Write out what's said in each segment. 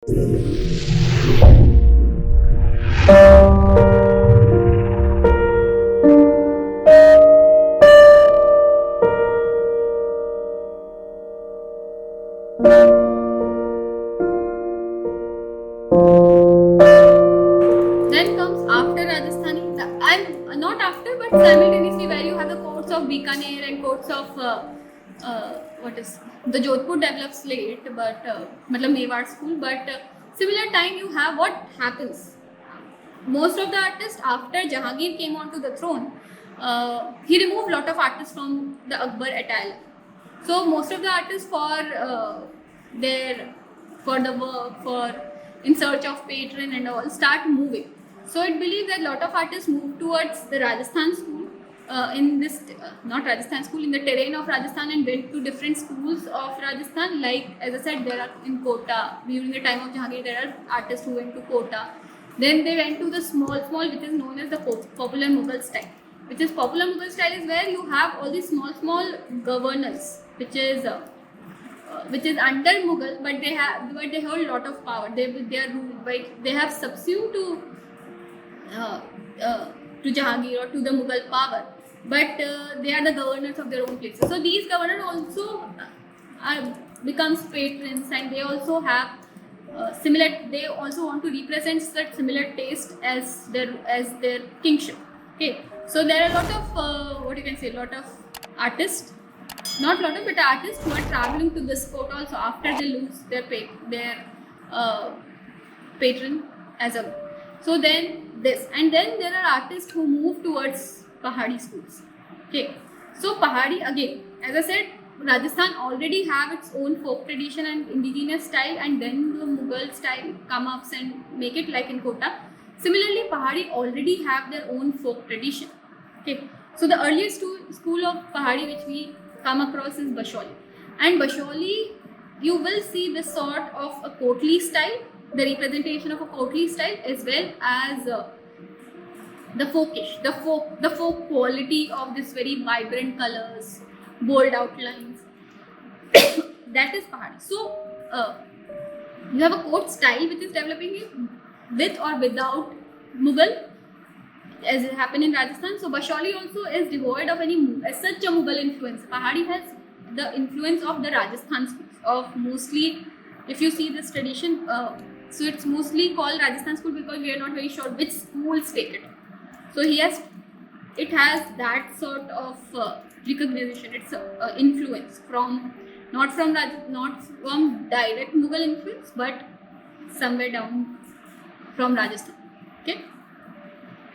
Then comes after Rajasthani, and not after, but simultaneously, where you have the courts of Bikaner and courts of what is the Jodhpur develops late, but matlab Mewar school. But similar time, you have what happens. Most of the artists after Jahangir came onto the throne, he removed lot of artists from the Akbar attire. So most of the artists their for the work for in search of patron and all start moving. So it believed that lot of artists move towards the Rajasthan school in this not Rajasthan school in the terrain of Rajasthan and went to different schools of Rajasthan. Like as I said, there are in Kota during the time of Jahangir there are artists who went to Kota. Then they went to the small which is known as the popular Mughal style. Which is popular Mughal style is where you have all these small governors, which is under Mughal, but they hold a lot of power. They are ruled by they have subsumed to Jahangir or to the Mughal power, but they are the governors of their own places. So these governors also becomes patrons, and they also have similar. They also want to represent such similar taste as their kingship. Okay, so there are a lot of what you can say, lot of artists, not lot of, but artists who are traveling to this court also after they lose their patron as a. So then this, and then there are artists who move towards Pahadi schools. Okay, so Pahadi again, as I said, Rajasthan already have its own folk tradition and indigenous style, and then the Mughal style come up and make it like in Kota. Similarly, Pahadi already have their own folk tradition. Okay, so the earliest school of Pahadi which we come across is Basholi, and Basholi you will see this sort of a Kotli style, the representation of a Kotli style, as well as the folkish, the folk quality of this very vibrant colors, bold outlines. That is Pahadi. So you have a court style which is developing with or without Mughal, as it happened in Rajasthan. So Basholi also is devoid of any such a Mughal influence. Pahadi has the influence of the Rajasthan schools, of mostly, if you see this tradition, so it's mostly called Rajasthan school because we are not very sure which schools take it. So it has that sort of recognition. It's influence from not from direct Mughal influence, but somewhere down from Rajasthan. Okay,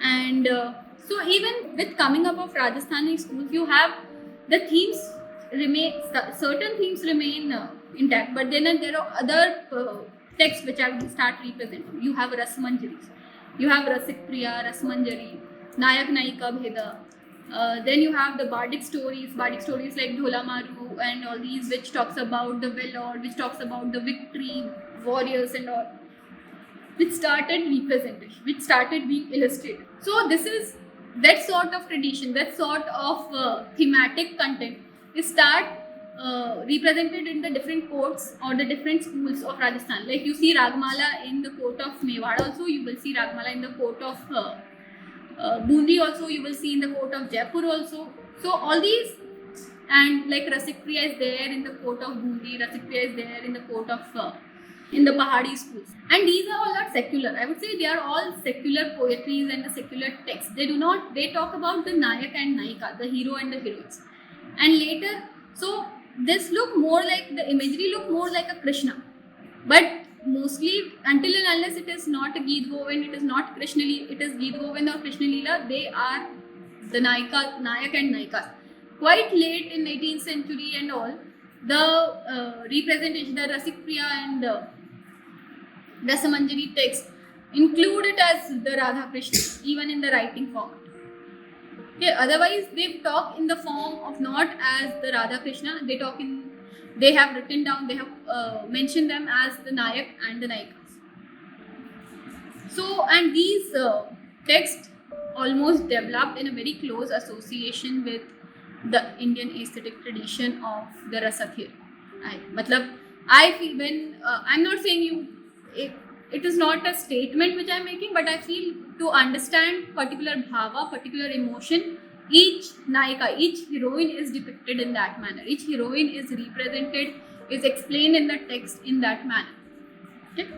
and so even with coming up of Rajasthani schools, you have the themes remain, certain themes remain intact, but then there are other texts which are start representing. You have Rasmanjaris, you have Rasik Priya, Rasmanjari, Nayak Nayika Bheda. Then you have the bardic stories like Dhola Maru and all these, which talks about the Vellore, which talks about the victory, warriors and all, which started representation, which started being illustrated. So this is that sort of tradition, that sort of thematic content is start represented in the different courts or the different schools of Rajasthan. Like you see Ragmala in the court of Mewar also, you will see Ragmala in the court of Bundi also, you will see in the court of Jaipur also. So all these, and like Rasik Priya is there in the court of Bundi, Rasik Priya is there in the court of in the Pahadi schools. And these are all not secular. I would say they are all secular poetries and the secular texts. They talk about the Nayak and Nayika, the hero and the heroines. And later, so this look more like, the imagery look more like a Krishna. But mostly, until and unless it is not a Geet Govind, it is not Krishna, it is Geet Govind or Krishna Leela, they are the Nayak and Nayikas. Quite late in 18th century and all, the representation, the Rasik Priya and Rasamanjari text include it as the Radha Krishna, even in the writing format. Okay, otherwise they talk in the form of not as the Radha Krishna, they have written down, they have mentioned them as the Nayak and the Nayikas. So, and these texts almost developed in a very close association with the Indian aesthetic tradition of the Rasa theory. I feel when I'm not saying it is not a statement which I'm making, but I feel to understand particular bhava, particular emotion, each naika, each heroine is depicted in that manner. Each heroine is represented, is explained in the text in that manner. Okay?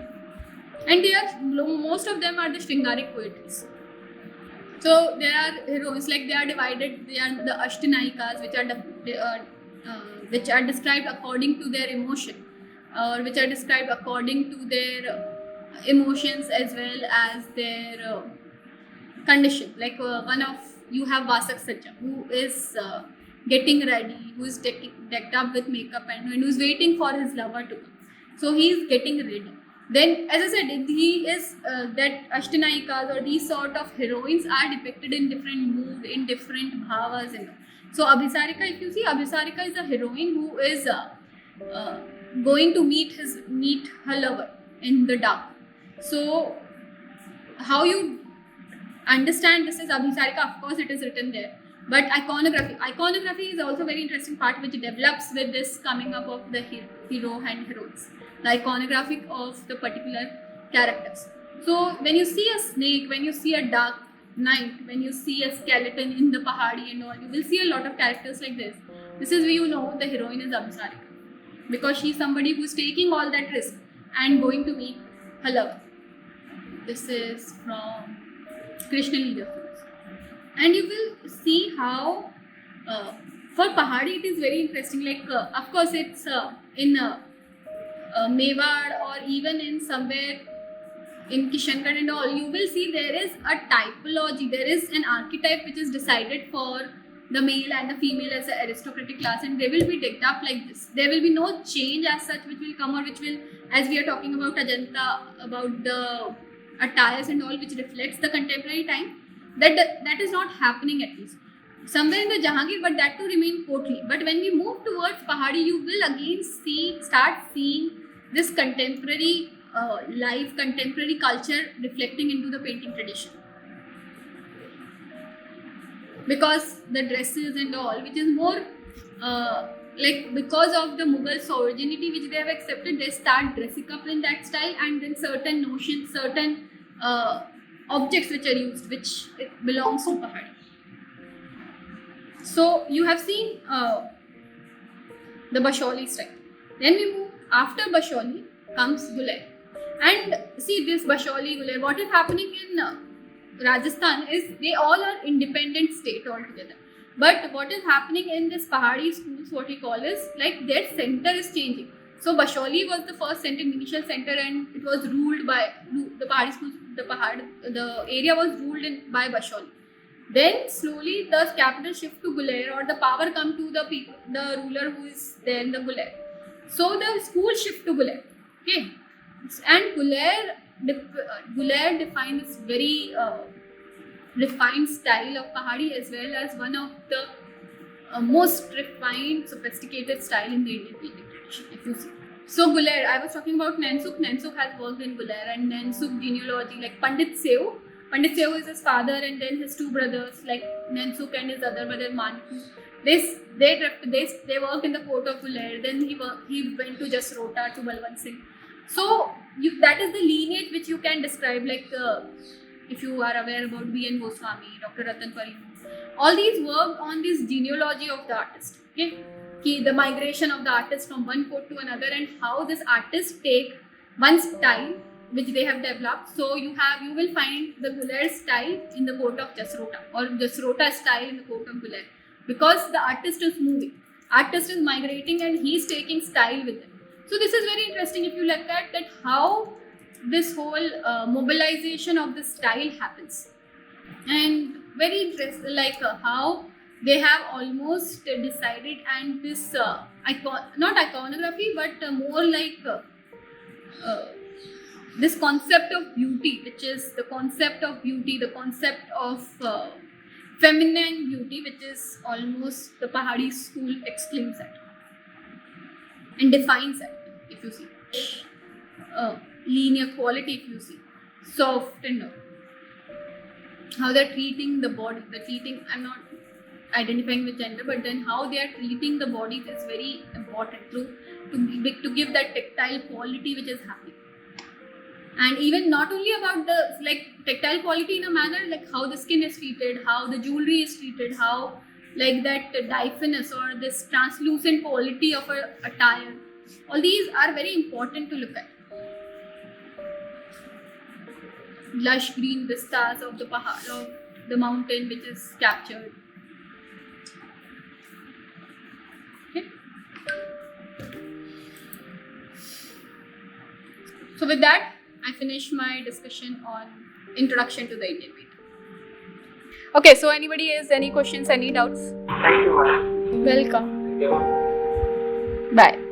And they are, most of them are the Shringaric poetries. So there are heroines, like they are divided. They are the Ashtanayikas, which are described according to their emotion, or which are described according to their emotions as well as their condition. Like one of you have Vasak Sajja, who is getting ready, who is decked up with makeup and who is waiting for his lover to come. So he is getting ready. Then, as I said, he is that Ashtanayikas or these sort of heroines are depicted in different mood, in different bhavas. And so Abhisarika, if you see, Abhisarika is a heroine who is going to meet her lover in the dark. So how you understand this is Abhisarika? Of course, it is written there. But iconography is also a very interesting part which develops with this coming up of the hero and heroines. The iconographic of the particular characters. So when you see a snake, when you see a dark night, when you see a skeleton in the pahadi and all, you will see a lot of characters like this. This is where you know the heroine is Abhisarika, because she is somebody who is taking all that risk and going to meet her lover. This is from Krishna Leela. And you will see how for pahadi it is very interesting. Like of course it's in Mewar or even in somewhere in Kishangarh and all, you will see there is a typology, there is an archetype which is decided for the male and the female as an aristocratic class, and they will be decked up like this. There will be no change as such which will come, or which will, as we are talking about Ajanta, about the attires and all, which reflects the contemporary time. That is not happening, at least somewhere in the Jahangir, but that to remain courtly. But when we move towards pahadi, you will again start seeing this contemporary life, contemporary culture reflecting into the painting tradition. Because the dresses and all, which is more like because of the Mughal sovereignty which they have accepted, they start dressing up in that style, and then certain notions, certain objects which are used, which it belongs to pahadi. So you have seen the Basholi style. Then we move, after Basholi comes Gulair. And see this Basholi, Gulair, what is happening in Rajasthan is they all are independent state altogether. But what is happening in this pahadi schools, what we call is, like their center is changing. So Basholi was the first center, initial center, and it was ruled by the pahadi schools. The area was ruled by Basholi. Then slowly the capital shift to Gulair, or the power come to the people, the ruler who is there in the Gulair. So the school shift to Gulair. Okay, and Gulair defines very refined style of pahadi, as well as one of the most refined, sophisticated style in the Indian painting tradition, if you see. So Gulair, I was talking about Nansuk. Nansuk has worked in Gulair, and Nansuk genealogy, like Pandit Sew. Pandit Sew is his father, and then his two brothers, like Nansuk and his other brother Manku. They worked in the court of Gulair. Then he went to Jasrota, to Balwant Singh. So that is the lineage which you can describe, like if you are aware about B.N. Goswami, Dr. Ratan Parimu. All these worked on this genealogy of the artist. Okay, the migration of the artist from one court to another, and how this artist take one style which they have developed. So you will find the Gulair style in the court of Jasrota, or Jasrota style in the court of Gulair, because the artist is moving, artist is migrating, and he is taking style with him. So this is very interesting if you look at that, how this whole mobilization of the style happens, and very interesting, like how they have almost decided, and this not iconography, but more like this concept of beauty, which is the concept of beauty, the concept of feminine beauty, which is almost the pahadi school exclaims at and defines it, if you see. Linear quality, if you see. Soft and all. How they're treating the body, I'm not identifying with gender, but then how they are treating the body is very important to give that tactile quality which is happening. And even not only about the like tactile quality in a manner, like how the skin is treated, how the jewelry is treated, how like that diaphanous or this translucent quality of a attire, all these are very important to look at. Lush green vistas of the pahad, of the mountain which is captured. Okay. So with that, I finish my discussion on introduction to the Indian Veda. Okay, so anybody has any questions, any doubts? Thank you, madam. Welcome. Thank you. Bye.